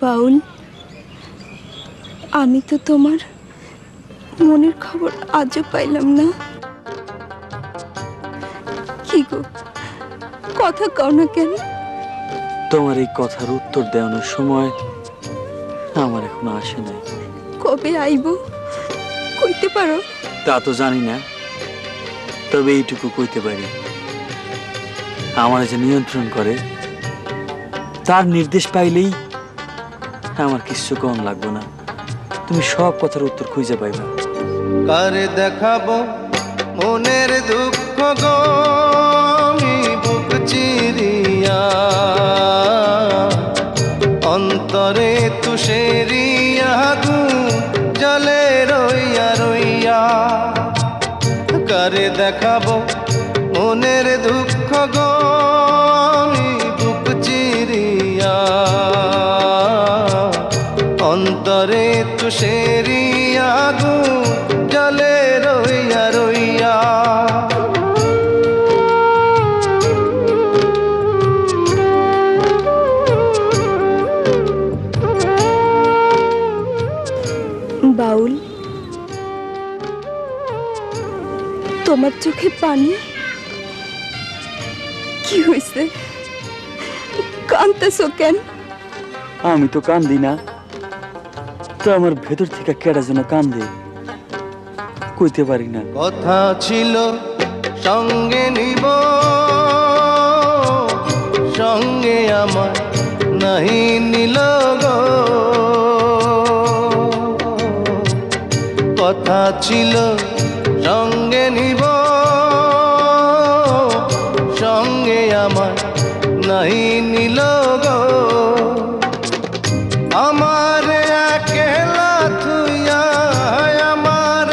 বাউল, আমি তো তোমার মনের খবর আজও পাইলাম না। কি গো, কথা কও না কেন? তোমার এই কথার উত্তর দেওয়ানোর সময় আমার এখনো আসে নাই। কবে আইব কইতে পারো? তা তো জানি না, তবে এইটুকু কইতে পারি, আমার যে নিয়ন্ত্রণ করে তার নির্দেশ পাইলেই আমার কিছু কম লাগবে না। তুমি সব কথার উত্তর খুঁজে পাইবা। কারে দেখাবো মনের দুঃখ গো আমি বুক চিরিয়া, অন্তরে তুষেরিয়া জলে রইয়া রইয়া। কারে দেখাবো মনের দুঃখ গো আমি বুক চিরিয়া, অন্তরে তুষেরিয়া জলে রইয়া রইয়া। বাউল, তোমার চোখে পানি? কি হয়েছে, কাঁদতেছো কেন? আমি তো কান্দি না, তো আমার ভেতর থেকে কেডা যেন কান্দে, কইতে পারি না। কথা ছিল সঙ্গে নিব, সঙ্গে আমার নাহি নিল গো। কথা ছিল সঙ্গে নিব, সঙ্গে আমার নাহি নিল গো। আমার একলা থুইয়া, আমার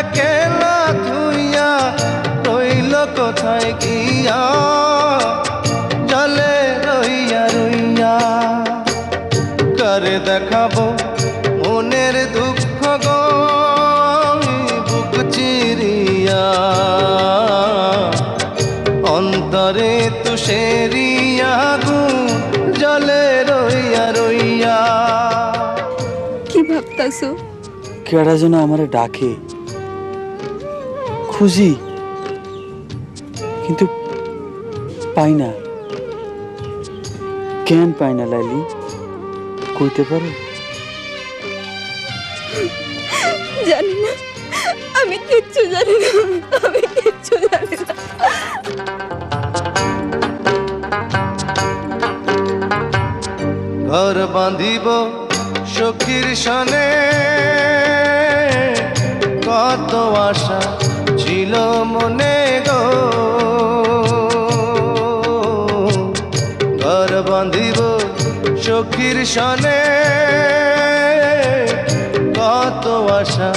একলা থুইয়া রইল কোথায় গিয়া, জলে রইয়া রইয়া। কারে দেখাবো মনের দুঃখ গো আমি বুক চিরিয়া, অন্তরে তুষেরিয়া জলে রইয়া রইয়া। কি ভাবতাছো? কেডা যেন আমারে ডাকে, খুঁজি কিন্তু পাই না। কেন পাই না লাইলি, কইতে পারো? জানি না, আমি কিচ্ছু জানি না, আমি কিচ্ছু জানি না। ঘর বাঁধিব সখীর সনে, কত আশা ছিল মনে গো। ঘর বাঁধিব সখীর সনে, কত আশা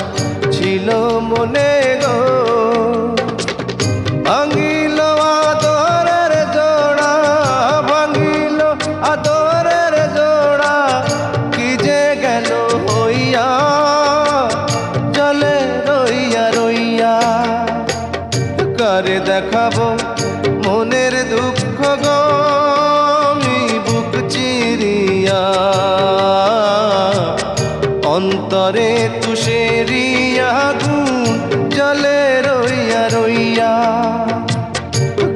ছিল মনে গো। ভাঙিল আদরের জোড়া, ভাঙিল আদরের জোড়া, কি যে গেল হইয়া, জলে রইয়া রইয়া। কারে দেখাবো মনের দুঃখ গো আমি বুক চিরিয়া, অন্তরে তুষেরিয়া জলে রইয়া রইয়া।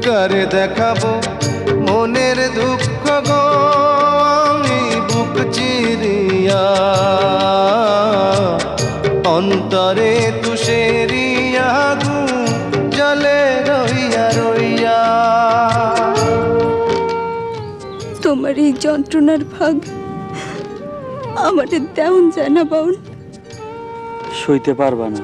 কারে দেখাবো মনের দুঃখ গো আমি বুক চিরিয়া, অন্তরে তুষেরিয়া জলে রইয়া রইয়া। তোমার এই যন্ত্রণার ভাগ আমাদের দেওন যায় না বাউল। সইতে পারবা না।